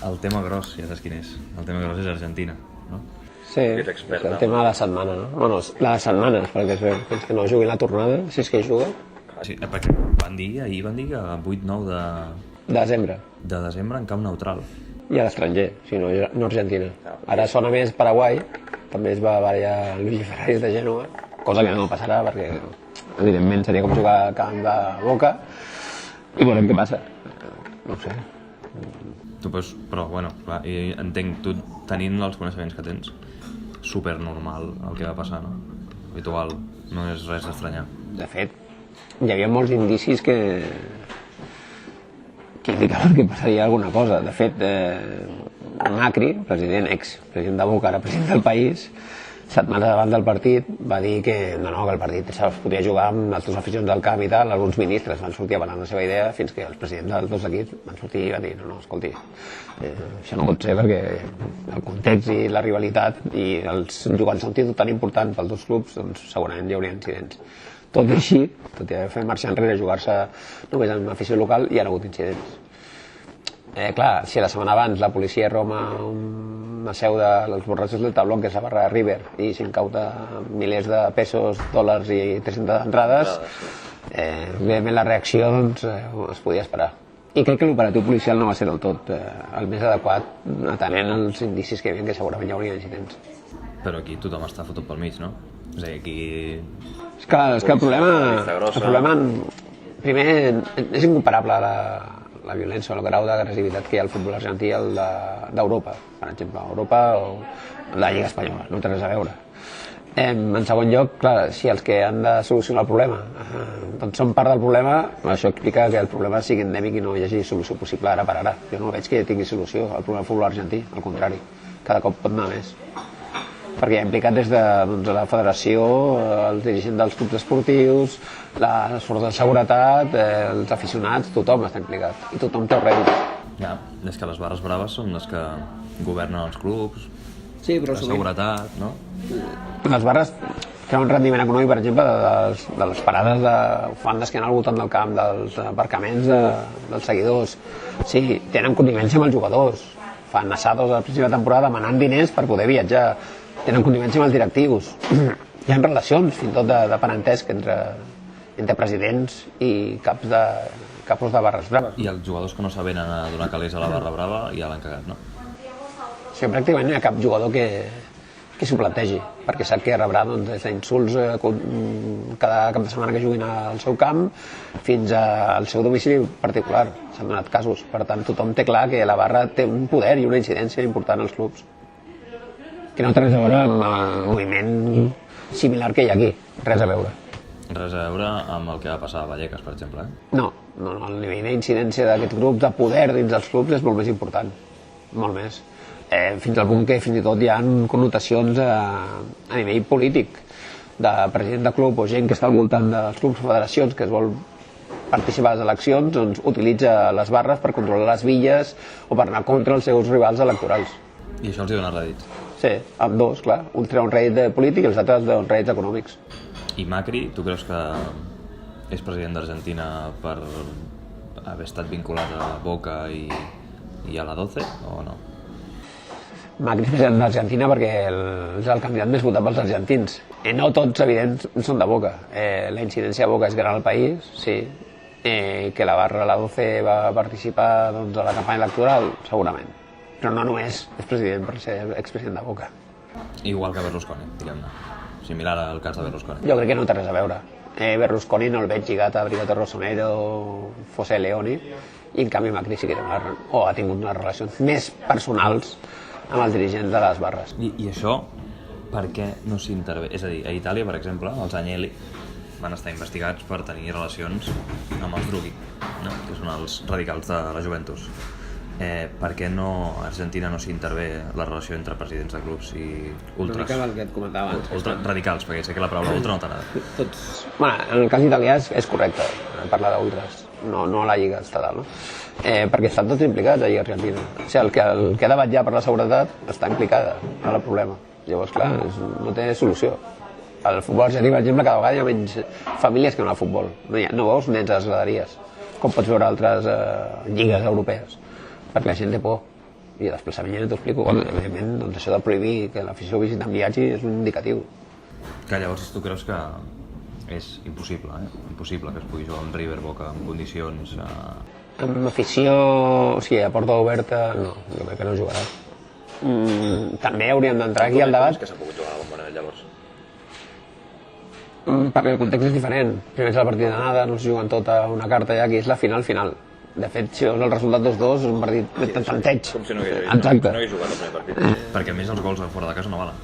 El tema gros, ja saps quin és. El tema gros és Argentina, no? Sí, és el tema de la setmana, no? Bueno, la setmana, perquè es veu, fins que no jugui la tornada, si és que hi juga. Sí, perquè ahir van dir que 8-9 Desembre. de desembre en camp neutral. I a l'estranger, si no, no Argentina. Ara sona més Paraguai, també es va variar Luigi Ferraris de Gènova, cosa que no passarà perquè, evidentment, seria com jugar a camp de Boca, i veurem què passa. No ho sé. Però, bueno, clar, entenc, tu tenint els coneixements que tens, super normal el que va passar, no? Habitual, no és res d'estranyar. De fet, hi havia molts indicis que indicaven que passaria alguna cosa. De fet, Macri, ex-president de Boca, ara president del país, setmanes abans del partit va dir que no, que el partit es podia jugar amb els dos aficions del camp i tal. Alguns ministres van sortir avalant la seva idea fins que els presidents dels dos equips van sortir i van dir no, escolti, això no pot ser perquè el context i la rivalitat i els jugants són un títol tan important pels dos clubs, doncs segurament hi hauria incidents. Tot i així, tot i haver fet marxar enrere, jugar-se només amb afició local, hi ha hagut incidents. Clar, si la setmana abans la policia roba una seu dels borratxos del Tablón, que és la barra de River, i s'incauta milers de pesos, dòlars i 300 entrades, evidentment la reacció doncs, es podia esperar. I crec que l'operatiu policial no va ser del tot el més adequat, atenent els indicis que hi havia que segurament hi hauria incidents. Però aquí tothom està fotut pel mig, no? És a dir, aquí... És que el problema primer, és incomparable la violència o el grau d'agressivitat que hi ha al futbol argentí i el d'Europa, per exemple, Europa o la Lliga Espanyola, no té res a veure. En segon lloc, clar, si els que han de solucionar el problema doncs són part del problema, això explica que el problema sigui endèmic i no hi hagi solució possible ara per ara. Jo no veig que tingui solució el problema del futbol argentí, al contrari, cada cop pot anar més. Perquè hi ha implicat des de la federació, els dirigents dels clubs esportius, les forces de seguretat, els aficionats, tothom està implicat i tothom té el rèdit. Ja, és que les barres braves són les que governen els clubs, sí, però la seguretat, no? Les barres treuen rendiment econòmic, per exemple, de les parades de fandes que han al voltant del camp, dels aparcaments dels seguidors. Sí, tenen connivència amb els jugadors, fan assados a la principi de temporada demanant diners per poder viatjar, tenen connivència amb els directius. Hi ha relacions, fins i tot de parentesc entre presidents i capos de barres braves. I els jugadors que no sabenen a donar calés a la barra brava ja l'han cagat, no? Sí, pràcticament no hi ha cap jugador que s'ho plantegi, perquè sap que rebrà des d'insults cada cap de setmana que juguin al seu camp fins al seu domicili particular. S'han donat casos. Per tant, tothom té clar que la barra té un poder i una incidència important als clubs, que no té res a veure amb el moviment similar que hi ha aquí. Res a veure. Res a veure amb el que va passar a Vallecas, per exemple, No, el nivell d'incidència d'aquest grup de poder dins dels clubs és molt més important, molt més. Fins al punt que fins i tot hi ha connotacions a nivell polític de president de club o gent que està al voltant dels clubs o federacions que es vol participar a les eleccions, doncs utilitza les barres per controlar les villes o per anar contra els seus rivals electorals. I això els hi dona rèdits. Sí, amb dos, clar. Un treu un rèdit polític i els altres treuen rèdits econòmics. I Macri, tu creus que és president d'Argentina per haver estat vinculat a Boca i a la 12 o no? Macri és president d'Argentina perquè és el candidat més votat pels argentins. No tots, evidents, són de Boca. La incidència de Boca és gran al país, sí. Que la barra, la 12, va participar doncs, a la campanya electoral, segurament. Però no només és president per ser expresident de Boca. Igual que Berlusconi, diguem-ne. Similar al cas de Berlusconi. Jo crec que no té res a veure. Berlusconi no el veig lligat a Brigato Rossonero o José Leoni, i en canvi Macri sí que ha tingut unes relacions més personals amb els dirigents de les barres. I això, per què no s'intervé? És a dir, a Itàlia, per exemple, els Agnelli van estar investigats per tenir relacions amb els Drughi, no? Que són els radicals de la Juventus. Per què a Argentina no s'intervé la relació entre presidents de clubs i ultras? Una mica el que et comentava abans. Radicals, perquè sé que la paraula ultra no t'agrada. En el cas italià és correcte parlar d'ultras, no a la Lliga estatal, no? Perquè estan tots implicats a la Lliga Argentina. O sigui, el que ha de vetllar per la seguretat està implicada en el problema. Llavors, clar, no té solució. Al futbol argentí, per exemple, cada vegada hi ha menys famílies que no al futbol. No veus nens a les graderies, com pots veure altres lligues europees, perquè la gent té por. I el desplaçament ja no t'ho explico. Evidentment, doncs això de prohibir que l'afició visita en viatge és un indicatiu. Que llavors tu creus que és impossible, impossible que es pugui jugar amb River Boca en condicions... Amb afició, o sigui, a porta oberta, no, jo crec que no jugarà. També hauríem d'entrar aquí al debat... que s'ha pogut jugar a la Bombonera llavors? Perquè el context és diferent. Primer és la partida d'anada, no es juguen tota una carta ja, que és la final. De fet, si veus el resultat 2-2, és un partit de tanteig. Com si no hagués jugat el primer partit. Perquè a més els gols a fora de casa no valen.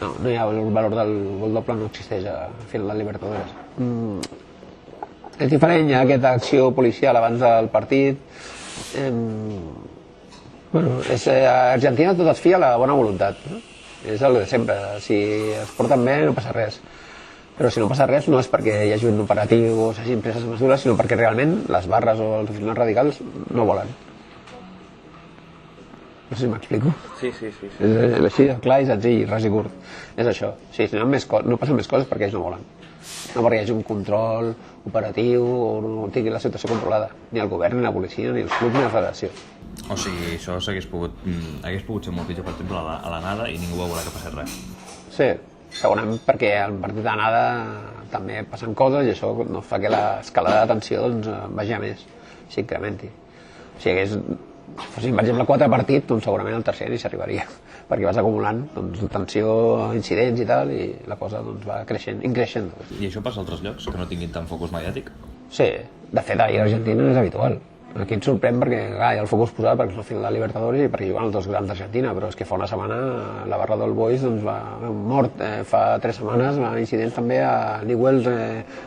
No hi ha el valor del gol doble, no existeix a final del Libertadores. És diferent, hi ha aquesta acció policial abans del partit. Argentina tot es fia a la bona voluntat, no? És el de sempre, si es porten bé no passa res. Però si no passa res no és perquè hi hagi un operatiu o s'hagin preses mesures, sinó perquè realment les barres o els aficionats radicals no volen. No sé si m'explico. Sí. És així, clar i senzill, ras i curt. És això. O sigui, si no passen més coses perquè ells no volen. No perquè hi hagi un control operatiu o no tingui la situació controlada. Ni el govern, ni la policia, ni els clubs, ni la federació. O sigui, això hagués pogut ser molt pitjor, per exemple, a l'anada i ningú va voler que passés res. Sí, segurament perquè al partit d'anada també passen coses i això no fa que l'escalada de tensió doncs, vagi a més, s'incrementi. Si fossin, per exemple, 4 partits, doncs segurament el tercer ni s'arribaria, perquè vas acumulant doncs, tensió, incidents i tal, i la cosa doncs, va creixent, increixent. I això passa a altres llocs, que no tinguin tant focus mediàtic? Sí, de fet, ahir a Argentina és habitual. Aquí ens sorprèn perquè hi ha el focus posat perquè és la final de Libertadores i perquè juguen els dos grans d'Argentina, però és que fa una setmana la barra del Boys doncs, va mort, fa 3 setmanes va incidents també a Newell's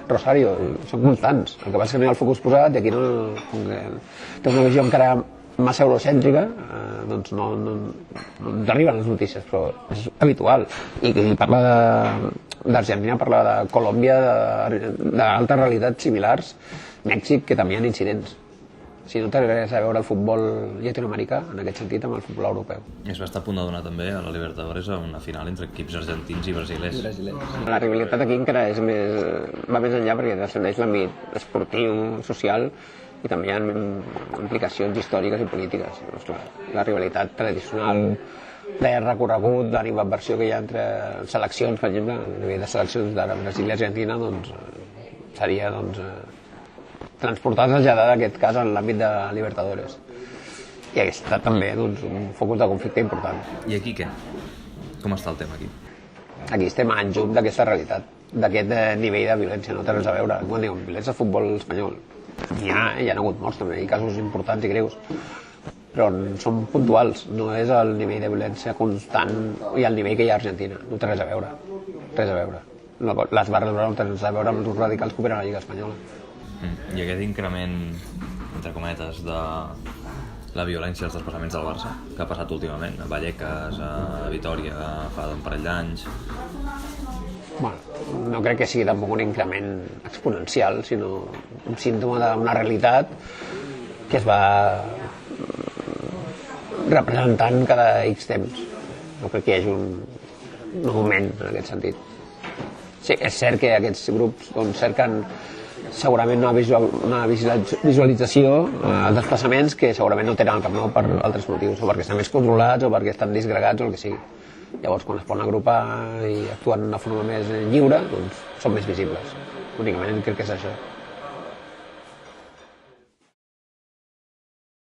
Rosario, són constants. El que passa és que no hi ha el focus posat i aquí no, com que té una visió encara massa eurocèntrica, doncs no ens arriben les notícies, però és habitual. I qui parla d'Argentina parla de Colòmbia, d'altres realitats similars, Mèxic, que també hi ha incidents. Si no té res a veure el futbol llatinoamericà, en aquest sentit, amb el futbol europeu. Es va estar a punt de donar també a la Libertadores a una final entre equips argentins i brasilers. La rivalitat aquí encara va més enllà perquè transcendeix l'àmbit esportiu, social, i també hi ha implicacions històriques i polítiques. Doncs, la rivalitat tradicional de recorregut, d'animadversió que hi ha entre seleccions, per exemple, a nivell de seleccions de Brasil i Argentina, doncs, seria transportat traslladada, en aquest cas, en l'àmbit de Libertadores. I hauria estat també doncs, un focus de conflicte important. I aquí què? Com està el tema aquí? Aquí estem enjut d'aquesta realitat, d'aquest nivell de violència, no té res a veure. Quan diuen violència al futbol espanyol, hi ha hagut morts també, i casos importants i greus, però són puntuals, no és el nivell de violència constant i el nivell que hi ha a Argentina, no té res a veure, res a veure. Les barres no tenen res a veure amb els radicals que operen a la Lliga Espanyola. I aquest increment, entre cometes, de la violència als desplaçaments del Barça, que ha passat últimament, a Vallecas, a Vitòria, fa un parell d'anys... Bueno, no crec que sigui tampoc un increment exponencial, sinó un símptoma d'una realitat que es va representant cada X temps. No crec que hi hagi un augment en aquest sentit. Sí, és cert que aquests grups doncs, cerquen segurament una visualització als desplaçaments que segurament no tenen al Camp Nou per altres motius, o perquè estan més controlats o perquè estan disgregats o el que sigui. Llavors, quan es poden agrupar i actuen d'una forma més lliure, doncs són més visibles. Únicament crec que és això.